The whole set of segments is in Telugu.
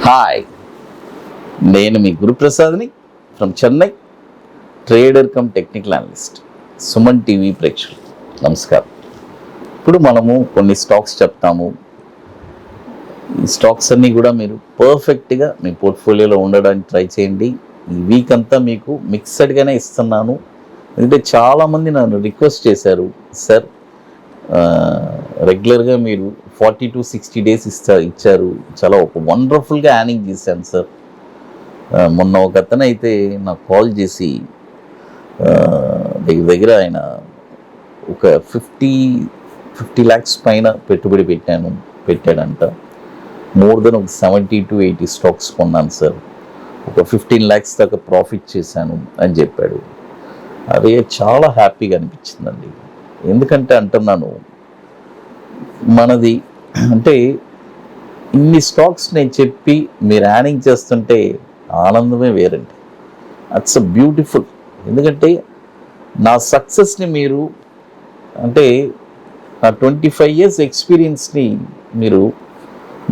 హాయ్, నేను మీ గురుప్రసాద్ని from Chennai, trader cum technical analyst. Suman TV ప్రేక్షకులు నమస్కారం. ఇప్పుడు మనము కొన్ని స్టాక్స్ చెప్తాము. ఈ స్టాక్స్ అన్నీ కూడా మీరు పర్ఫెక్ట్గా మీ పోర్ట్ఫోలియోలో ఉండడానికి ట్రై చేయండి. ఈ వీక్ అంతా మీకు మిక్సడ్గానే ఇస్తున్నాను. ఎందుకంటే చాలామంది నన్ను రిక్వెస్ట్ చేశారు, సార్ రెగ్యులర్గా మీరు 40 to 60 days ఇచ్చారు, చాలా ఒక వండర్ఫుల్గా యానింగ్ చేశాను సార్. మొన్న ఒక అతను అయితే నాకు కాల్ చేసి దగ్గర ఆయన ఒక 50 lakhs పైన పెట్టుబడి పెట్టాడంట. మోర్ దెన్ ఒక 70 to 80 స్టాక్స్ కొన్నాను సార్, ఒక 15 lakhs దాకా ప్రాఫిట్ చేశాను అని చెప్పాడు. అదే చాలా హ్యాపీగా అనిపించిందండి. ఎందుకంటే అంటున్నాను, మనది అంటే ఇన్ని స్టాక్స్ నేను చెప్పి మీరు యానింగ్ చేస్తుంటే ఆనందమే వేరండి. అట్స్ బ్యూటిఫుల్. ఎందుకంటే నా సక్సెస్ని మీరు అంటే నా 25 years ఎక్స్పీరియన్స్ని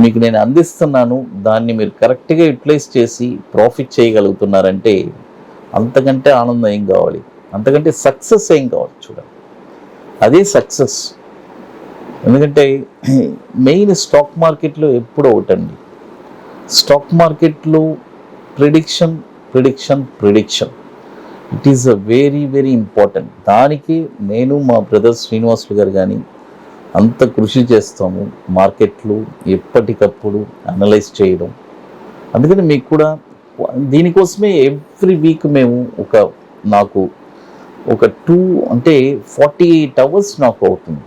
మీకు నేను అందిస్తున్నాను. దాన్ని మీరు కరెక్ట్గా యూటిలైజ్ చేసి ప్రాఫిట్ చేయగలుగుతున్నారంటే అంతకంటే ఆనందం ఏం కావాలి, అంతకంటే సక్సెస్ ఏం కావాలి. చూడండి, అదే సక్సెస్. ఎందుకంటే మెయిన్ స్టాక్ మార్కెట్లో ఎప్పుడో ఒకటండి, స్టాక్ మార్కెట్లో prediction it is a very very important. దానికి నేను మా బ్రదర్ శ్రీనివాసులు గారు కానీ అంత కృషి చేస్తాము. మార్కెట్లు ఎప్పటికప్పుడు అనలైజ్ చేయడం. అందుకని మీకు కూడా దీనికోసమే ఎవ్రీ వీక్ మేము నాకు ఒక 48 hours నాకు అవుతుంది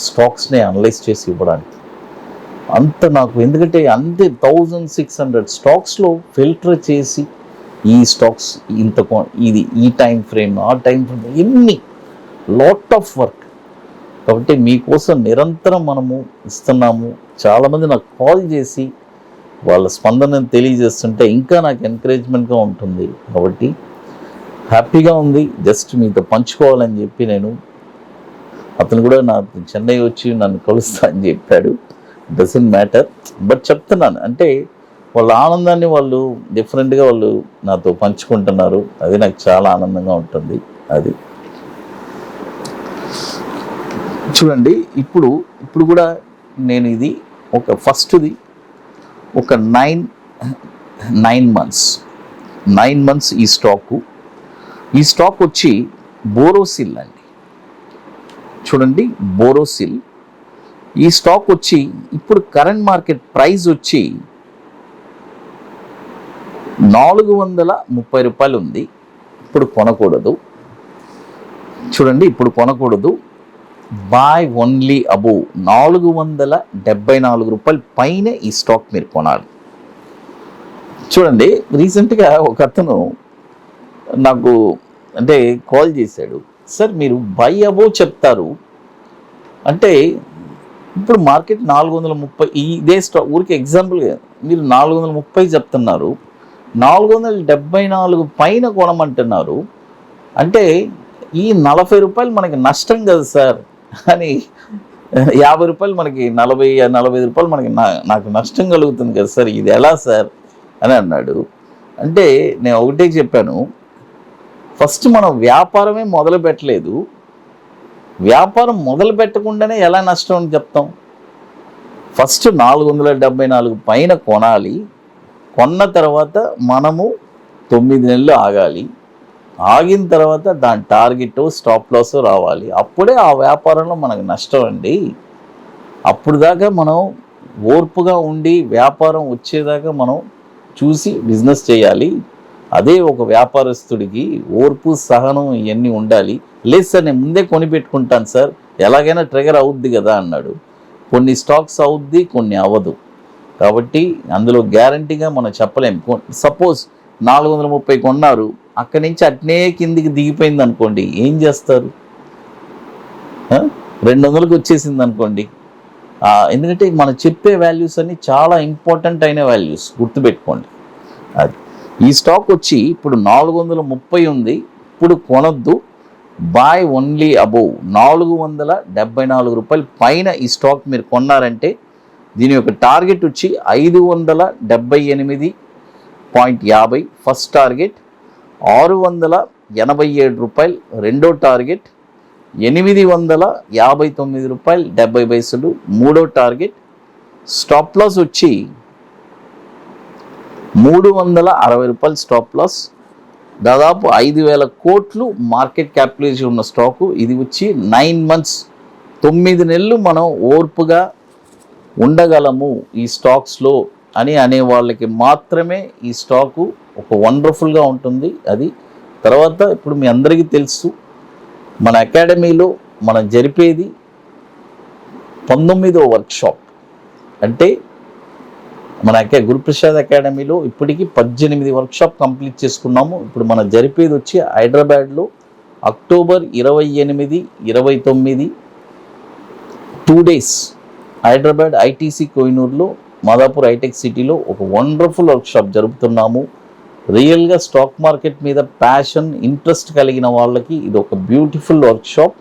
స్టాక్స్ని అనలైజ్ చేసి ఇవ్వడానికి. నాకు ఎందుకంటే 1600 స్టాక్స్లో ఫిల్టర్ చేసి ఈ స్టాక్స్ ఇది ఈ టైం ఫ్రేమ్ ఆ టైం ఫ్రేమ్ ఎన్ని లాట్ ఆఫ్ వర్క్. కాబట్టి మీకోసం నిరంతరం మనము ఇస్తున్నాము. చాలామంది నాకు కాల్ చేసి వాళ్ళ స్పందనను తెలియజేస్తుంటే ఇంకా నాకు ఎంకరేజ్మెంట్గా ఉంటుంది. కాబట్టి హ్యాపీగా ఉంది. జస్ట్ మీతో పంచుకోవాలని చెప్పి నేను, అతను కూడా నాకు చెన్నై వచ్చి నన్ను కలుస్తా అని చెప్పాడు. డజంట్ మ్యాటర్, బట్ చెప్తున్నాను అంటే వాళ్ళ ఆనందాన్ని వాళ్ళు డిఫరెంట్గా వాళ్ళు నాతో పంచుకుంటున్నారు. అది నాకు చాలా ఆనందంగా ఉంటుంది. అది చూడండి, ఇప్పుడు కూడా నేను ఇది ఫస్ట్ది ఒక 9 months ఈ స్టాక్ వచ్చి బోరోసిల్ అండి. చూడండి, బోరోసిల్ ఈ స్టాక్ వచ్చి ఇప్పుడు కరెంట్ మార్కెట్ ప్రైస్ వచ్చి 430 రూపాయలు ఉంది. ఇప్పుడు కొనకూడదు. చూడండి, ఇప్పుడు కొనకూడదు. బై ఓన్లీ అబోవ్ 474 రూపాయల పైన ఈ స్టాక్ మీరు కొనాలి. చూడండి, రీసెంట్గా ఒక అతను నాకు అంటే కాల్ చేశాడు, సార్ మీరు బై అబోవ్ చెప్తారు అంటే ఇప్పుడు మార్కెట్ 430, ఇదే స్టాక్ ఊరికి ఎగ్జాంపుల్గా మీరు 430 చెప్తున్నారు, 474 పైన కొనమంటున్నారు అంటే ఈ 40 రూపాయలు మనకి నష్టం కదా సార్ అని, 50 రూపాయలు మనకి 45 రూపాయలు మనకి నాకు నష్టం కలుగుతుంది కదా సార్, ఇది ఎలా సార్ అని అన్నాడు. అంటే నేను ఒకటే చెప్పాను, ఫస్ట్ మనం వ్యాపారమే మొదలు పెట్టలేదు, వ్యాపారం మొదలు పెట్టకుండానే ఎలా నష్టం అని చెప్తాం. ఫస్ట్ 474 పైన కొనాలి. కొన్న తర్వాత మనము 9 నెలలు ఆగాలి. ఆగిన తర్వాత దాని టార్గెట్ స్టాప్ లాస్ రావాలి. అప్పుడే ఆ వ్యాపారంలో మనకు నష్టం అండి. అప్పుడు దాకా మనం ఓర్పుగా ఉండి వ్యాపారం వచ్చేదాకా మనం చూసి బిజినెస్ చేయాలి. అదే ఒక వ్యాపారస్తుడికి ఓర్పు సహనం ఇవన్నీ ఉండాలి. లేదు సార్ నేను ముందే కొని పెట్టుకుంటాను సార్, ఎలాగైనా ట్రిగర్ అవుద్ది కదా అన్నాడు. కొన్ని స్టాక్స్ అవుద్ది, కొన్ని అవ్వదు. కాబట్టి అందులో గ్యారంటీగా మనం చెప్పలేము. సపోజ్ 430 కొన్నారు, అక్కడి నుంచి అట్నే కిందికి దిగిపోయింది అనుకోండి, ఏం చేస్తారు? 200కి వచ్చేసింది అనుకోండి. ఎందుకంటే మనం చెప్పే వాల్యూస్ అన్నీ చాలా ఇంపార్టెంట్ అయిన వాల్యూస్, గుర్తుపెట్టుకోండి. అది ఈ స్టాక్ వచ్చి ఇప్పుడు 430 ఉంది, ఇప్పుడు కొనొద్దు. బై ఓన్లీ అబోవ్ 474 రూపాయల పైన ఈ స్టాక్ మీరు కొన్నారంటే దీని యొక్క టార్గెట్ వచ్చి 578.50 ఫస్ట్ టార్గెట్, 687 రూపాయలు రెండో టార్గెట్, 859 రూపాయలు 70 పైసలు మూడో టార్గెట్. స్టాప్ లాస్ వచ్చి 360 రూపాయలు స్టాప్ లాస్. దాదాపు 5,000 కోట్లు మార్కెట్ క్యాపిటలైజేషన్ ఉన్న స్టాకు. ఇది వచ్చి 9 మంత్స్ 9 నెలలు మనం ఓర్పుగా ఉండగలము ఈ స్టాక్స్లో అని అనే వాళ్ళకి మాత్రమే ఈ స్టాకు ఒక వండర్ఫుల్గా ఉంటుంది. అది తర్వాత ఇప్పుడు మీ అందరికీ తెలుసు, మన అకాడమీలో మనం జరిపేది 19వ వర్క్షాప్. అంటే మన గురుప్రసాద్ అకాడమీలో ఇప్పటికీ 18 వర్క్షాప్ కంప్లీట్ చేసుకున్నాము. ఇప్పుడు మనం జరిపేది వచ్చి హైదరాబాద్లో అక్టోబర్ 28, 29 2 days హైదరాబాద్ ఐటీసీ కోహినూర్లో మాదాపూర్ హైటెక్ సిటీలో ఒక వండర్ఫుల్ వర్క్షాప్ జరుపుతున్నాము. రియల్గా స్టాక్ మార్కెట్ మీద ప్యాషన్ ఇంట్రెస్ట్ కలిగిన వాళ్ళకి ఇది ఒక బ్యూటిఫుల్ వర్క్షాప్.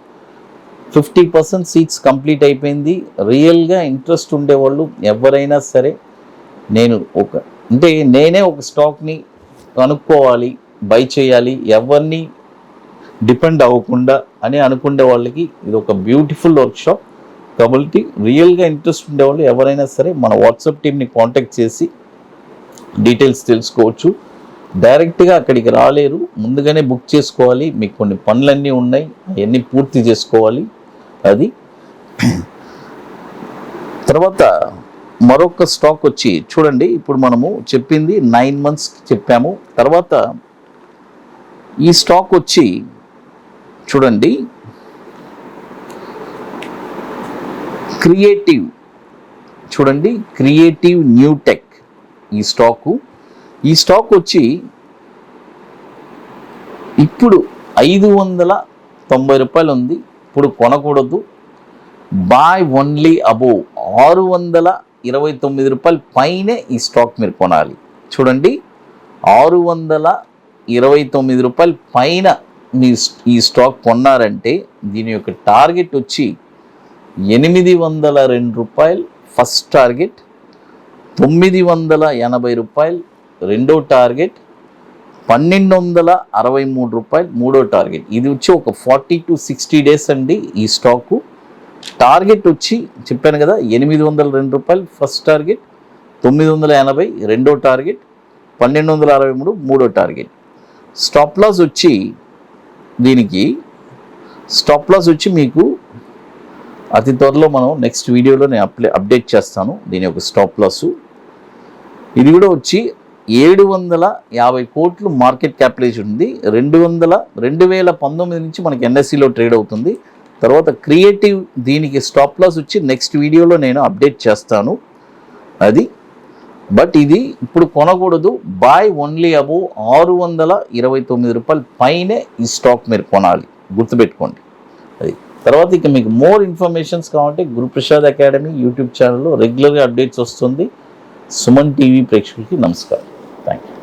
50% సీట్స్ కంప్లీట్ అయిపోయింది. రియల్గా ఇంట్రెస్ట్ ఉండేవాళ్ళు ఎవరైనా సరే, నేనే ఒక స్టాక్ని కనుక్కోవాలి, బై చేయాలి, ఎవరిని డిపెండ్ అవ్వకుండా అని అనుకునే వాళ్ళకి ఇది ఒక బ్యూటిఫుల్ వర్క్షాప్. కాబట్టి రియల్గా ఇంట్రెస్ట్ ఉండేవాళ్ళు ఎవరైనా సరే మన వాట్సాప్ టీమ్ని కాంటాక్ట్ చేసి డీటెయిల్స్ తెలుసుకోవచ్చు. డైరెక్ట్గా అక్కడికి రాలేరు, ముందుగానే బుక్ చేసుకోవాలి. మీకు కొన్ని పనులన్నీ ఉన్నాయి, అవన్నీ పూర్తి చేసుకోవాలి. అది తర్వాత మరొక స్టాక్ వచ్చి చూడండి, ఇప్పుడు మనము చెప్పింది 9 months చెప్పాము. తర్వాత ఈ స్టాక్ వచ్చి చూడండి, క్రియేటివ్ న్యూ టెక్ ఈ స్టాక్ వచ్చి ఇప్పుడు 590 రూపాయలు ఉంది. ఇప్పుడు కొనకూడదు, బాయ్ ఓన్లీ అబోవ్ 629 రూపాయల పైనే ఈ స్టాక్ మీరు కొనాలి. చూడండి, 629 రూపాయల పైన మీ ఈ స్టాక్ కొన్నారంటే దీని యొక్క టార్గెట్ వచ్చి 802 రూపాయలు ఫస్ట్ టార్గెట్, 980 రూపాయలు రెండో టార్గెట్, 1263 రూపాయలు మూడో టార్గెట్. ఇది వచ్చి ఒక 40 to 60 days అండి. ఈ స్టాకు టార్గెట్ వచ్చి చెప్పాను కదా, 802 రూపాయలు ఫస్ట్ టార్గెట్, 980 రెండో టార్గెట్, 1263 మూడో టార్గెట్. స్టాప్ లాస్ వచ్చి మీకు అతి త్వరలో మనం నెక్స్ట్ వీడియోలో నేను అప్డేట్ చేస్తాను దీని యొక్క స్టాప్ లాసు. ఇది కూడా వచ్చి 750 కోట్లు మార్కెట్ క్యాపిటలైజేషన్ ఉంది. 2019 నుంచి మనకి ఎన్ఎస్సిలో ట్రేడ్ అవుతుంది. తర్వాత క్రియేటివ్ దీనికి స్టాప్ లాస్ వచ్చి నెక్స్ట్ వీడియోలో నేను అప్డేట్ చేస్తాను. అది బట్ ఇది ఇప్పుడు కొనకూడదు, బాయ్ ఓన్లీ అబోవ్ 629 రూపాయల పైనే ఈ స్టాక్ మీరు కొనాలి, గుర్తుపెట్టుకోండి. అది తర్వాత ఇక మీకు మోర్ ఇన్ఫర్మేషన్స్ కావాలంటే గురుప్రసాద్ అకాడమీ యూట్యూబ్ ఛానల్లో రెగ్యులర్గా అప్డేట్స్ వస్తుంది. సుమన్ టీవీ ప్రేక్షకులకి నమస్కారం. Thank you.